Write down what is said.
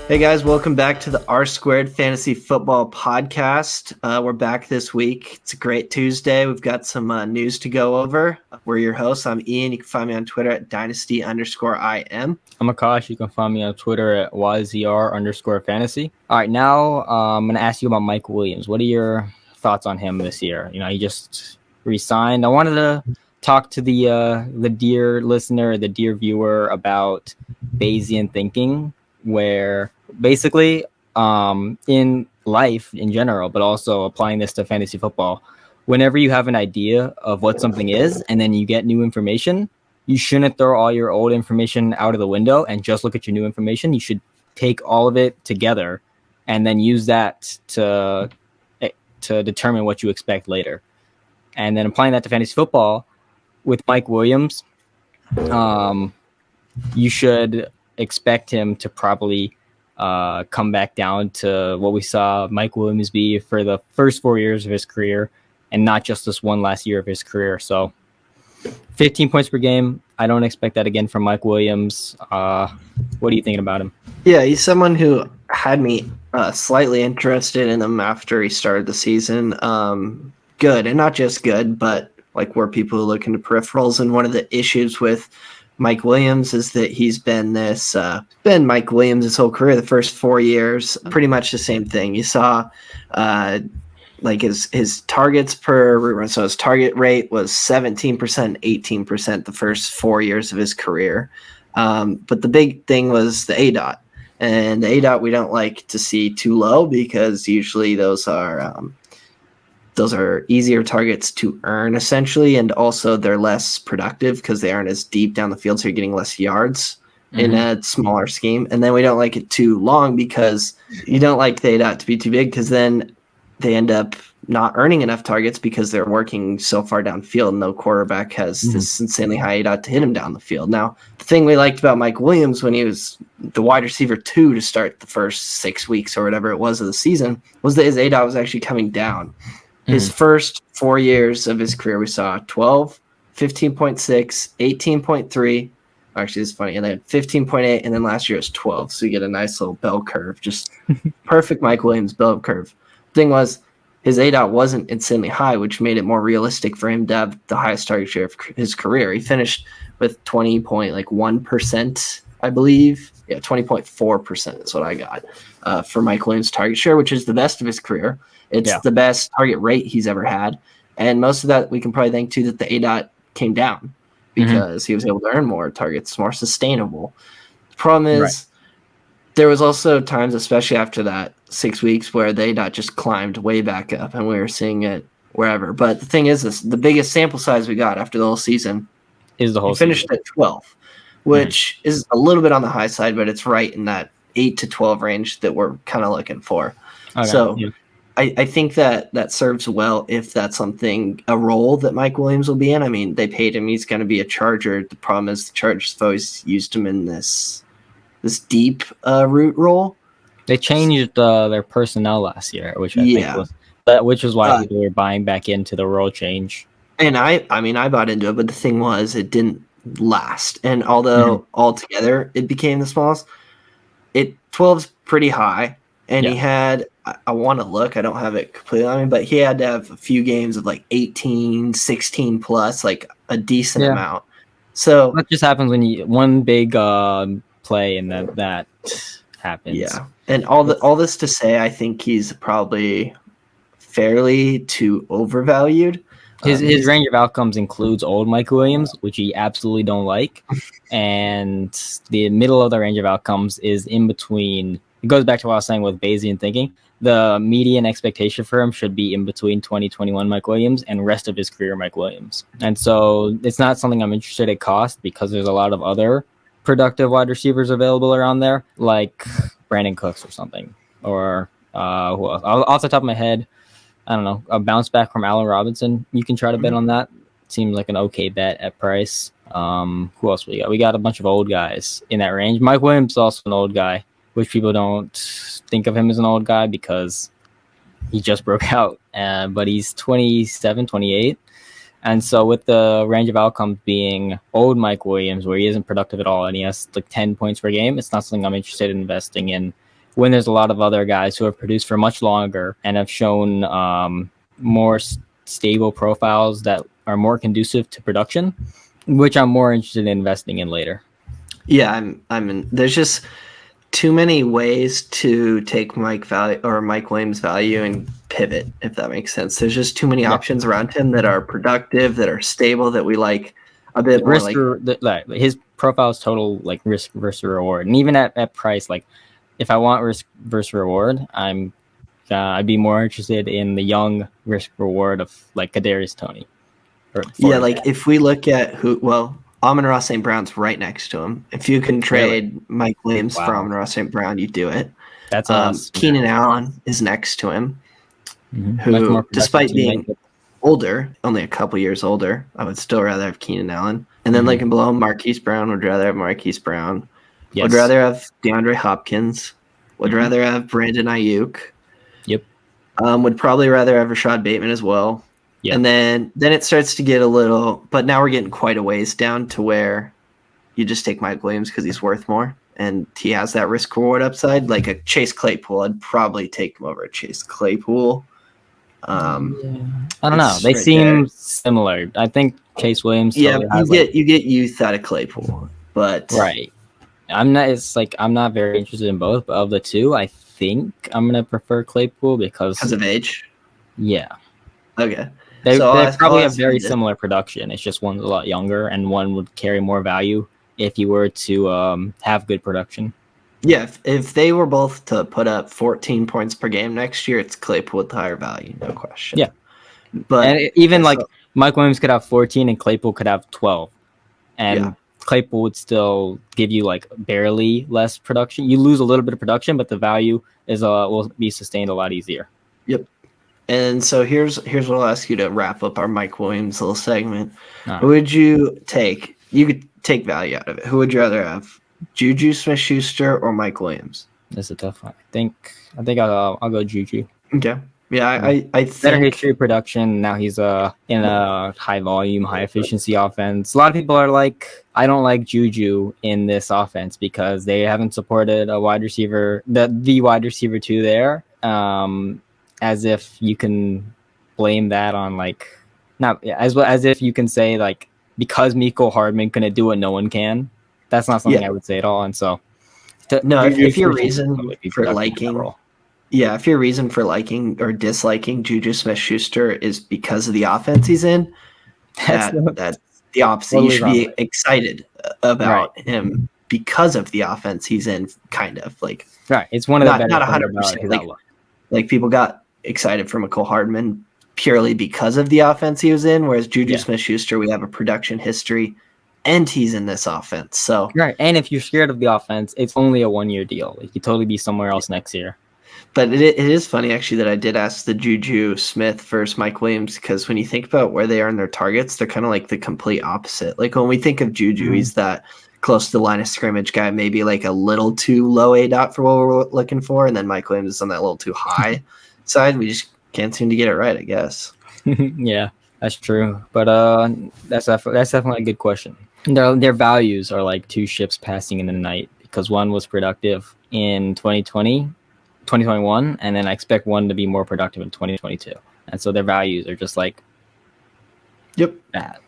Hey guys, welcome back to the R Squared Fantasy Football Podcast. We're back this week. It's a great Tuesday. We've got some news to go over. We're your hosts. I'm Ian. You can find me on Twitter at dynasty_IM. I'm Akash. You can find me on Twitter at YZR_fantasy. All right, now I'm going to ask you about Mike Williams. What are your thoughts on him this year? He just re-signed. I wanted to talk to the dear listener, the dear viewer about Bayesian thinking, where basically in life in general, but also applying this to fantasy football, whenever you have an idea of what something is and then you get new information, you shouldn't throw all your old information out of the window and just look at your new information. You should take all of it together and then use that to determine what you expect later. And then applying that to fantasy football with Mike Williams, you should expect him to probably come back down to what we saw Mike Williams be for the first 4 years of his career and not just this one last year of his career. So 15 points per game. I don't expect that again from Mike Williams. What are you thinking about him? Yeah, he's someone who had me slightly interested in him after he started the season. Good, and not just good, but like where people look into peripherals. And one of the issues with Mike Williams is that he's been Mike Williams his whole career. The first 4 years, pretty much the same thing. You saw like his targets per route run. So his target rate was 17%, 18% the first 4 years of his career. But the big thing was the ADOT. And the ADOT we don't like to see too low because usually those are easier targets to earn essentially, and also they're less productive because they aren't as deep down the field, so you're getting less yards in a smaller scheme. And then we don't like it too long because you don't like the ADOT to be too big because then they end up not earning enough targets because they're working so far downfield. No quarterback has this insanely high ADOT to hit him down the field. Now, the thing we liked about Mike Williams when he was the wide receiver 2 to start the first 6 weeks or whatever it was of the season was that his ADOT was actually coming down. His first 4 years of his career, we saw 12, 15.6, 18.3. Actually, it's funny. And then 15.8, and then last year was 12. So you get a nice little bell curve. Just perfect Mike Williams bell curve. Thing was, his ADOT wasn't insanely high, which made it more realistic for him to have the highest target share of his career. He finished with 20.1%, I believe. Yeah, 20.4% is what I got for Mike Williams' target share, which is the best of his career. It's the best target rate he's ever had. And most of that we can probably thank to that the ADOT came down because he was able to earn more targets, more sustainable. The problem is there was also times, especially after that 6 weeks, where the ADOT just climbed way back up and we were seeing it wherever. But the thing is, the biggest sample size we got after the whole season is the whole season. Finished at 12, which is a little bit on the high side, but it's right in that 8 to 12 range that we're kind of looking for. Okay, so I think that serves well if that's a role that Mike Williams will be in. I mean, they paid him. He's going to be a Charger. The problem is the Chargers have always used him in this deep route role. They changed their personnel last year, which I think was why people were buying back into the role change. And I bought into it, but the thing was it didn't last. And although altogether it became the smallest, 12's pretty high. And he had, I want to look, I don't have it completely on me, but he had to have a few games of like 18, 16 plus, like a decent amount. So that just happens when you one big play and that happens. Yeah. And all this to say, I think he's probably fairly too overvalued. His range of outcomes includes old Mike Williams, which he absolutely don't like. And the middle of the range of outcomes is in between. It goes back to what I was saying with Bayesian thinking. The median expectation for him should be in between 2021 Mike Williams and rest of his career Mike Williams. And so it's not something I'm interested in cost because there's a lot of other productive wide receivers available around there, like Brandon Cooks or something. Or who else? Off the top of my head, I don't know, a bounce back from Allen Robinson. You can try to bet on that. Seems like an okay bet at price. Who else we got? We got a bunch of old guys in that range. Mike Williams is also an old guy, which people don't think of him as an old guy because he just broke out. But he's 27, 28. And so with the range of outcomes being old Mike Williams, where he isn't productive at all and he has like 10 points per game, it's not something I'm interested in investing in when there's a lot of other guys who have produced for much longer and have shown more stable profiles that are more conducive to production, which I'm more interested in investing in later. Yeah, there's just too many ways to take Mike Williams' value and pivot, if that makes sense. There's just too many options around him that are productive, that are stable, that we like a bit more. His profile is total like risk versus reward, and even at price, like if I want risk versus reward, I'd be more interested in the young risk reward of like Kadarius Toney. Yeah, like if we look at Amon-Ra St. Brown's right next to him. If you can trade Mike Williams for Amon-Ra St. Brown, you do it. That's us. Keenan Allen is next to him, mm-hmm. who, despite being older, only a couple years older, I would still rather have Keenan Allen. And then like below him, Marquise Brown, would rather have Marquise Brown. Yes. Would rather have DeAndre Hopkins. Would rather have Brandon Ayuk. Yep. Would probably rather have Rashad Bateman as well. Yep. And then it starts to get a little, but now we're getting quite a ways down to where you just take Mike Williams because he's worth more and he has that risk reward upside. Like a Chase Claypool, I'd probably take him over a Chase Claypool. I don't know. They seem similar. I think Chase Williams. Yeah, you get youth out of Claypool, but right. I'm not very interested in both, but of the two, I think I'm gonna prefer Claypool because of age. Yeah. Okay. They probably have very similar production. It's just one's a lot younger, and one would carry more value if you were to have good production. Yeah, if they were both to put up 14 points per game next year, it's Claypool with higher value, no question. Yeah, but even Mike Williams could have 14 and Claypool could have 12, and Claypool would still give you like barely less production. You lose a little bit of production, but the value is will be sustained a lot easier. Yep. And so here's what I'll ask you to wrap up our Mike Williams little segment. Who would you take? You could take value out of it. Who would you rather have? Juju Smith-Schuster or Mike Williams? That's a tough one. I think I'll go Juju. Okay. Yeah, I think better history production. Now he's in a high volume, high efficiency offense. A lot of people are like, I don't like Juju in this offense because they haven't supported a wide receiver, the wide receiver 2 there. As if you can blame that on as if you can say like because Mecole Hardman couldn't do what no one can. That's not something I would say at all. And so, if your reason for liking or disliking Juju Smith-Schuster is because of the offense he's in, that's the opposite. You should be excited about him because of the offense he's in. Kind of like It's one of the better. Not 100%. Like people got excited for Mecole Hardman purely because of the offense he was in, whereas Juju Smith-Schuster, we have a production history. And he's in this offense, so And if you're scared of the offense, it's only a 1-year deal. Like, you could totally be somewhere else next year. But it is funny actually that I did ask the Juju Smith versus Mike Williams because when you think about where they are in their targets, they're kind of like the complete opposite. Like when we think of Juju, he's that close to the line of scrimmage guy, maybe like a little too low A-dot for what we're looking for, and then Mike Williams is on that little too high side. We just can't seem to get it right, I guess. Yeah, that's true. But that's definitely a good question. Their values are like two ships passing in the night because one was productive in 2021, and then I expect one to be more productive in 2022. And so their values are just like that.